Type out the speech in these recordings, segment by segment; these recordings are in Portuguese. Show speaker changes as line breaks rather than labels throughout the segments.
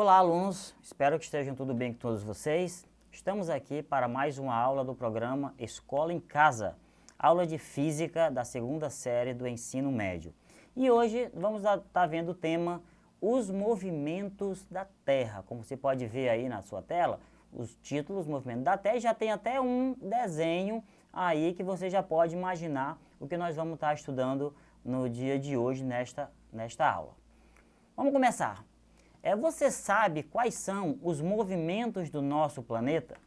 Olá, alunos! Espero que estejam tudo bem com todos vocês. Estamos aqui para mais uma aula do programa Escola em Casa, aula de Física da segunda série do ensino médio. E hoje vamos estar vendo o tema Os Movimentos da Terra. Como você pode ver aí na sua tela, os títulos Movimentos da Terra, e já tem até um desenho aí que você já pode imaginar o que nós vamos estar estudando no dia de hoje nesta aula. Vamos começar. Você sabe quais são os movimentos do nosso planeta?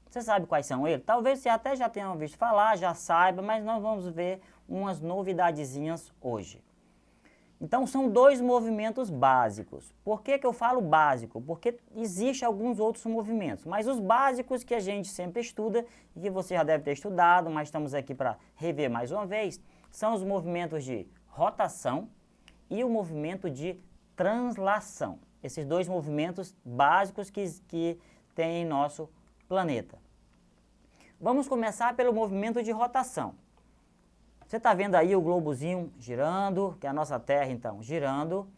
Você sabe quais são eles? Talvez você até já tenha ouvido falar, já saiba, mas nós vamos ver umas novidadezinhas hoje. Então, são dois movimentos básicos. Por que eu falo básico? Porque existem alguns outros movimentos, mas os básicos que a gente sempre estuda, e que você já deve ter estudado, mas estamos aqui para rever mais uma vez, são os movimentos de rotação e o movimento de translação. Esses dois movimentos básicos que tem em nosso planeta. Vamos começar pelo movimento de rotação. Você está vendo aí o globozinho girando, que é a nossa Terra, então, girando.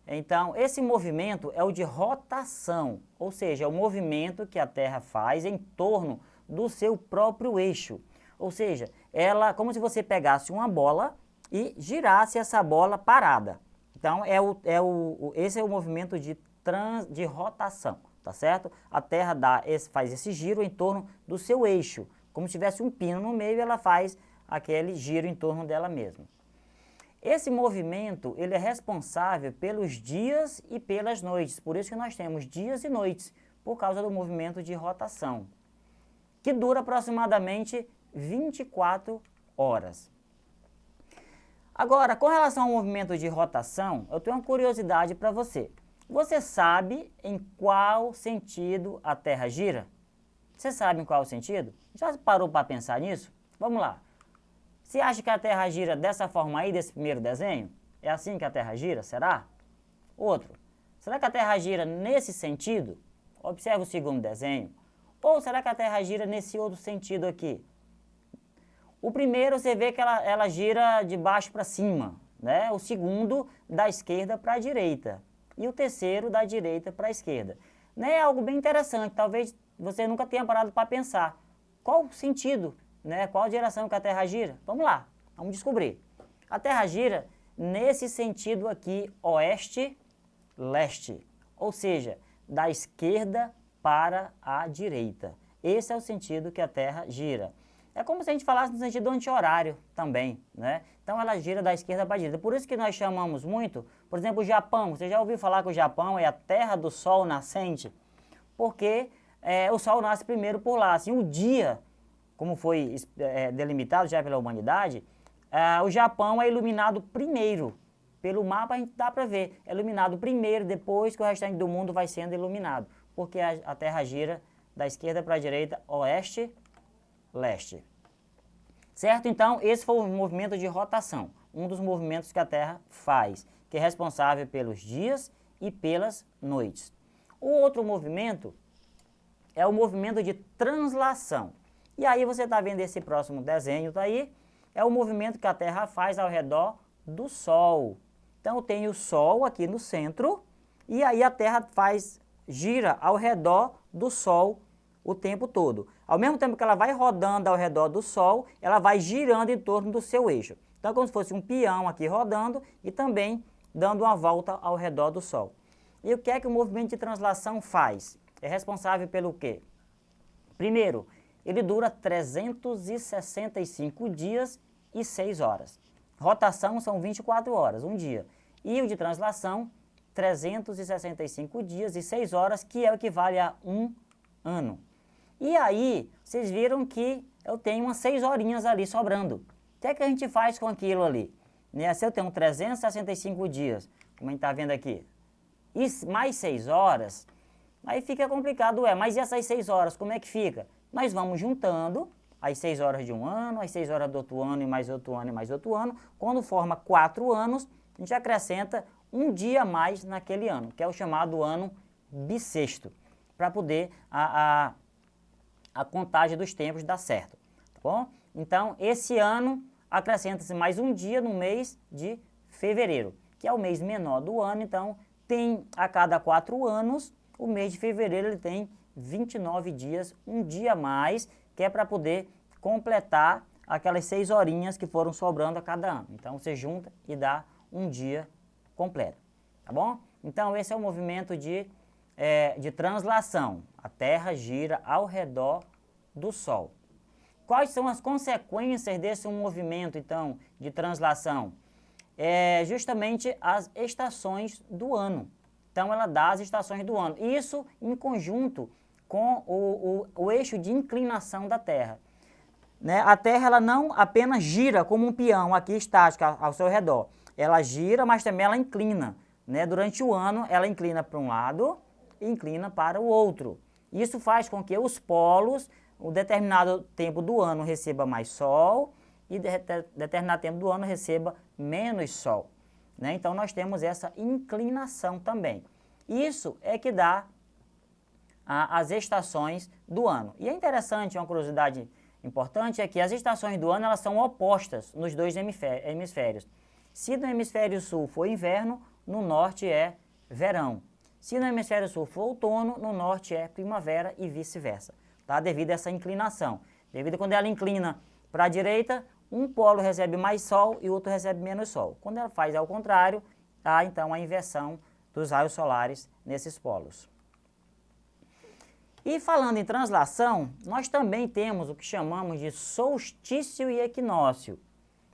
Então, esse movimento é o de rotação, ou seja, é o movimento que a Terra faz em torno do seu próprio eixo. Ou seja, ela, como se você pegasse uma bola e girasse essa bola parada. Então, esse é o movimento de rotação, tá certo? A Terra faz esse giro em torno do seu eixo. Como se tivesse um pino no meio, ela faz aquele giro em torno dela mesma. Esse movimento, ele é responsável pelos dias e pelas noites. Por isso que nós temos dias e noites, por causa do movimento de rotação, que dura aproximadamente 24 horas. Agora, com relação ao movimento de rotação, eu tenho uma curiosidade para você. Você sabe em qual sentido a Terra gira? Você sabe em qual sentido? Já parou para pensar nisso? Vamos lá. Você acha que a Terra gira dessa forma aí, desse primeiro desenho? É assim que a Terra gira? Será? Outro. Será que a Terra gira nesse sentido? Observe o segundo desenho. Ou será que a Terra gira nesse outro sentido aqui? O primeiro você vê que ela gira de baixo para cima, né? O segundo da esquerda para a direita. E o terceiro da direita para a esquerda. É algo bem interessante, talvez você nunca tenha parado para pensar. Qual o sentido, né? Qual a direção que a Terra gira? Vamos lá, vamos descobrir. A Terra gira nesse sentido aqui, oeste-leste. Ou seja, da esquerda para a direita. Esse é o sentido que a Terra gira. É como se a gente falasse no sentido anti-horário também, né? Então ela gira da esquerda para a direita. Por isso que nós chamamos muito, por exemplo, o Japão. Você já ouviu falar que o Japão é a terra do sol nascente? Porque o sol nasce primeiro por lá. Assim, o dia, como foi delimitado já pela humanidade, o Japão é iluminado primeiro. Pelo mapa a gente dá para ver. É iluminado primeiro, depois que o restante do mundo vai sendo iluminado. Porque a Terra gira da esquerda para a direita, oeste-leste. Certo? Então, esse foi o movimento de rotação, um dos movimentos que a Terra faz, que é responsável pelos dias e pelas noites. O outro movimento é o movimento de translação. E aí você está vendo esse próximo desenho, tá aí? É o movimento que a Terra faz ao redor do Sol. Então, tem o Sol aqui no centro, e aí a Terra gira ao redor do Sol o tempo todo. Ao mesmo tempo que ela vai rodando ao redor do Sol, ela vai girando em torno do seu eixo. Então, é como se fosse um peão aqui rodando e também dando uma volta ao redor do Sol. E o que é que o movimento de translação faz? É responsável pelo quê? Primeiro, ele dura 365 dias e 6 horas. Rotação são 24 horas, um dia. E o de translação, 365 dias e 6 horas, que é o equivale a um ano. E aí, vocês viram que eu tenho umas 6 horinhas ali sobrando. O que é que a gente faz com aquilo ali? Se eu tenho 365 dias, como a gente está vendo aqui, e mais 6 horas, aí fica complicado, mas e essas 6 horas, como é que fica? Nós vamos juntando as 6 horas de um ano, as 6 horas do outro ano, e mais outro ano, e mais outro ano. Quando forma 4 anos, a gente acrescenta um dia a mais naquele ano, que é o chamado ano bissexto, para poder a contagem dos tempos dar certo, tá bom? Então, esse ano acrescenta-se mais um dia no mês de fevereiro, que é o mês menor do ano. Então, tem a cada 4 anos o mês de fevereiro ele tem 29 dias, um dia a mais, que é para poder completar aquelas 6 horinhas que foram sobrando a cada ano. Então você junta e dá um dia completo, tá bom? Então esse é o movimento de translação. A Terra gira ao redor do Sol. Quais são as consequências desse movimento, então, de translação? Justamente as estações do ano. Então, ela dá as estações do ano. Isso em conjunto com o eixo de inclinação da Terra. Né? A Terra ela não apenas gira como um peão aqui estático ao seu redor. Ela gira, mas também ela inclina. Né? Durante o ano, ela inclina para um lado e inclina para o outro. Isso faz com que os polos, um determinado tempo do ano, receba mais sol e determinado tempo do ano receba menos sol. Né? Então, nós temos essa inclinação também. Isso é que dá as estações do ano. E é interessante, uma curiosidade importante, é que as estações do ano elas são opostas nos dois hemisférios. Se no hemisfério sul for inverno, no norte é verão. Se no hemisfério sul for outono, no norte é primavera e vice-versa. Tá? Devido a essa inclinação. Devido a quando ela inclina para a direita, um polo recebe mais sol e o outro recebe menos sol. Quando ela faz ao contrário, há então a inversão dos raios solares nesses polos. E falando em translação, nós também temos o que chamamos de solstício e equinócio.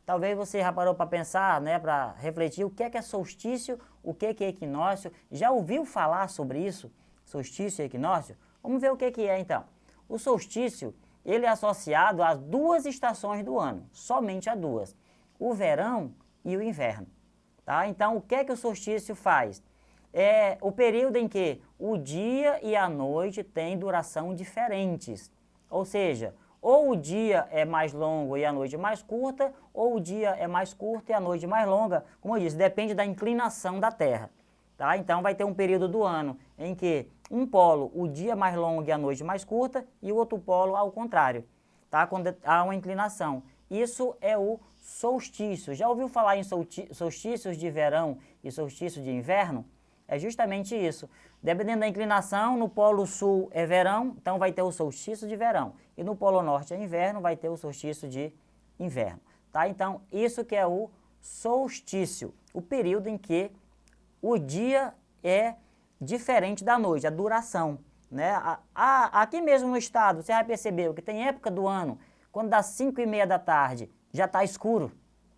Talvez você já parou para pensar, né, para refletir o que é solstício, o que é equinócio. Já ouviu falar sobre isso? Solstício e equinócio? Vamos ver o que é então. O solstício, ele é associado às 2 estações do ano, somente a 2, o verão e o inverno. Tá? Então, o que é que o solstício faz? É o período em que o dia e a noite têm duração diferentes. Ou seja, ou o dia é mais longo e a noite mais curta, ou o dia é mais curto e a noite mais longa. Como eu disse, depende da inclinação da Terra. Tá? Então, vai ter um período do ano em que um polo, o dia mais longo e a noite mais curta, e o outro polo ao contrário, tá? Quando há uma inclinação. Isso é o solstício. Já ouviu falar em solstícios de verão e solstício de inverno? É justamente isso. Dependendo da inclinação, no polo sul é verão, então vai ter o solstício de verão. E no polo norte é inverno, vai ter o solstício de inverno. Tá? Então, isso que é o solstício, o período em que o dia é diferente da noite, a duração. Né? Aqui mesmo no estado, você já percebeu que tem época do ano, quando dá 5h30 da tarde, já está escuro,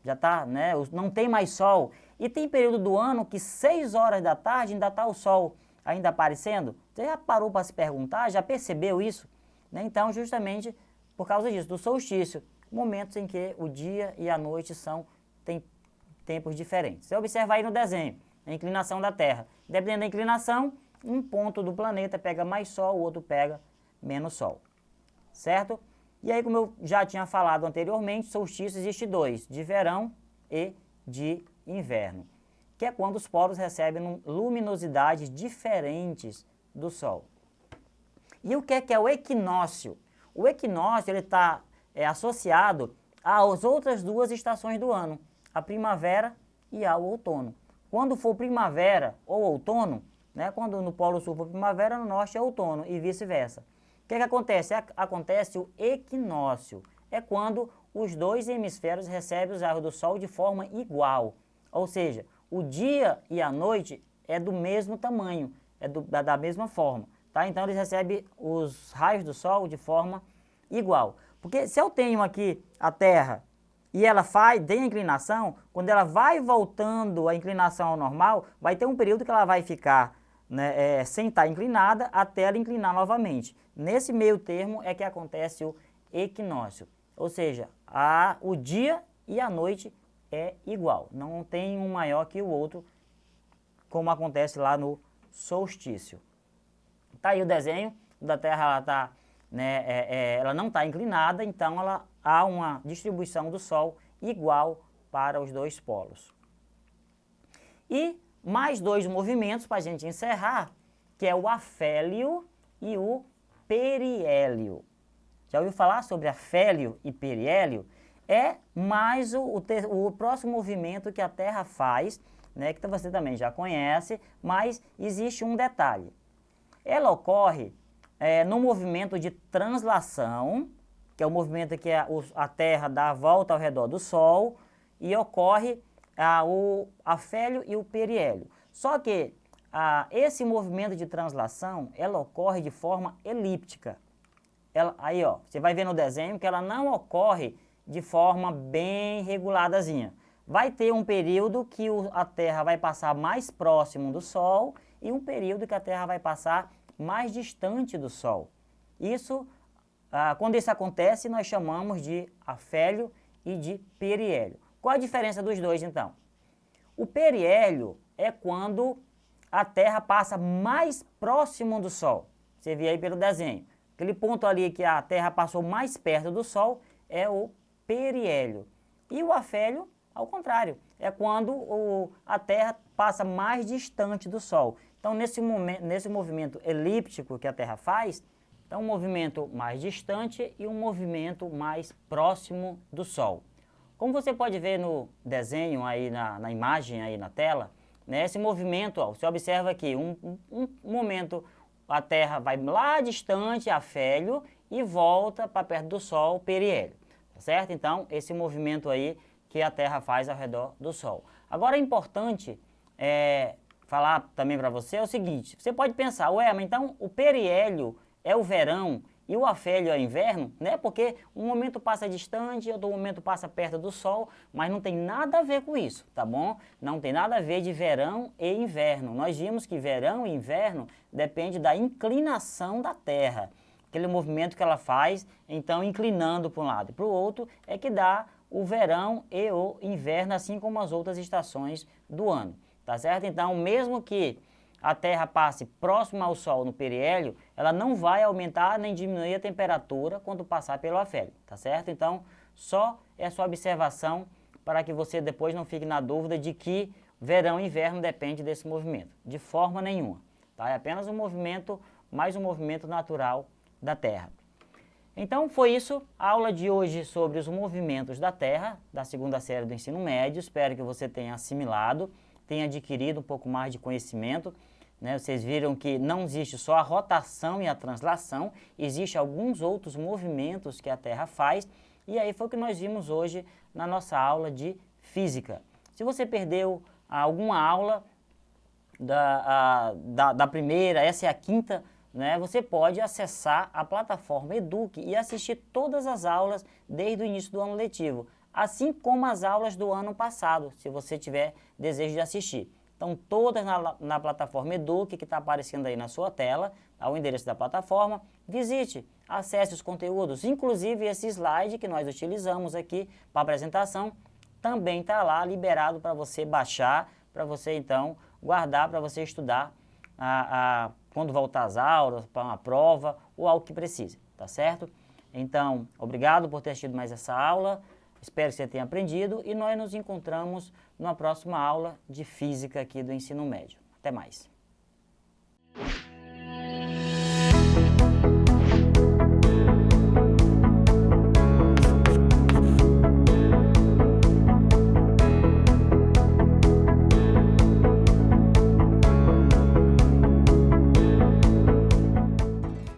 já está, né? Não tem mais sol. E tem período do ano que 6 horas da tarde ainda está o sol ainda aparecendo. Você já parou para se perguntar, já percebeu isso? Né? Então, justamente por causa disso, do solstício, momentos em que o dia e a noite têm tempos diferentes. Você observa aí no desenho, a inclinação da Terra. Dependendo da inclinação, um ponto do planeta pega mais sol, o outro pega menos sol. Certo? E aí, como eu já tinha falado anteriormente, solstício existe 2, de verão e de inverno, que é quando os polos recebem luminosidades diferentes do Sol. E o que é o equinócio? O equinócio está associado às outras 2 estações do ano, a primavera e ao outono. Quando for primavera ou outono, né, quando no Polo Sul for primavera, no Norte é outono e vice-versa. O que acontece? Acontece o equinócio. É quando os 2 hemisférios recebem os raios do Sol de forma igual. Ou seja, o dia e a noite é do mesmo tamanho, da mesma forma. Tá? Então, eles recebem os raios do Sol de forma igual. Porque se eu tenho aqui a Terra e ela tem a inclinação, quando ela vai voltando a inclinação ao normal, vai ter um período que ela vai ficar, né, sem estar inclinada até ela inclinar novamente. Nesse meio termo é que acontece o equinócio. Ou seja, o dia e a noite é igual. Não tem um maior que o outro, como acontece lá no solstício. Tá aí o desenho da Terra, ela não está inclinada, então há uma distribuição do Sol igual para os 2 polos. E mais 2 movimentos para a gente encerrar, que é o afélio e o periélio. Já ouviu falar sobre afélio e periélio? É mais o próximo movimento que a Terra faz, né, que você também já conhece, mas existe um detalhe. Ela ocorre no movimento de translação, que é o movimento que a Terra dá a volta ao redor do Sol, e ocorre o afélio e o periélio. Só que esse movimento de translação, ela ocorre de forma elíptica. Aí, ó, você vai ver no desenho que ela não ocorre de forma bem reguladazinha. Vai ter um período que a Terra vai passar mais próximo do Sol e um período que a Terra vai passar mais distante do Sol. Quando isso acontece, nós chamamos de afélio e de periélio. Qual a diferença dos dois, então? O periélio é quando a Terra passa mais próximo do Sol. Você vê aí pelo desenho. Aquele ponto ali que a Terra passou mais perto do Sol é o periélio. E o afélio, ao contrário, é quando a Terra passa mais distante do Sol. Então, nesse movimento elíptico que a Terra faz, então um movimento mais distante e um movimento mais próximo do Sol. Como você pode ver no desenho aí, na imagem aí na tela, né, esse movimento, ó, você observa aqui, um momento a Terra vai lá distante, afélio, e volta para perto do Sol, periélio, tá certo? Então, esse movimento aí que a Terra faz ao redor do Sol. Agora é importante falar também para você o seguinte, você pode pensar, ué, mas então o periélio é o verão e o afélio é o inverno, né? Porque um momento passa distante, outro momento passa perto do Sol, mas não tem nada a ver com isso, tá bom? Não tem nada a ver de verão e inverno. Nós vimos que verão e inverno depende da inclinação da Terra. Aquele movimento que ela faz, então inclinando para um lado e para o outro, é que dá o verão e o inverno, assim como as outras estações do ano, tá certo? Então, mesmo que a Terra passe próximo ao Sol no periélio, ela não vai aumentar nem diminuir a temperatura quando passar pelo afélio, tá certo? Então, só essa observação para que você depois não fique na dúvida de que verão e inverno depende desse movimento, de forma nenhuma, tá? É apenas um movimento, mais um movimento natural da Terra. Então, foi isso, a aula de hoje sobre os movimentos da Terra, da segunda série do ensino médio. Espero que você tenha assimilado, tenha adquirido um pouco mais de conhecimento, né? Vocês viram que não existe só a rotação e a translação, existe alguns outros movimentos que a Terra faz, e aí foi o que nós vimos hoje na nossa aula de física. Se você perdeu alguma aula da primeira, essa é a quinta, né? Você pode acessar a plataforma Eduque e assistir todas as aulas desde o início do ano letivo, assim como as aulas do ano passado, se você tiver desejo de assistir. Então, todas na plataforma Eduque, que está aparecendo aí na sua tela, o endereço da plataforma. Visite, acesse os conteúdos, inclusive esse slide que nós utilizamos aqui para a apresentação, também está lá liberado para você baixar, para você então guardar, para você estudar quando voltar às aulas, para uma prova ou algo que precise, tá certo? Então, obrigado por ter assistido mais essa aula. Espero que você tenha aprendido e nós nos encontramos numa próxima aula de Física aqui do Ensino Médio. Até mais!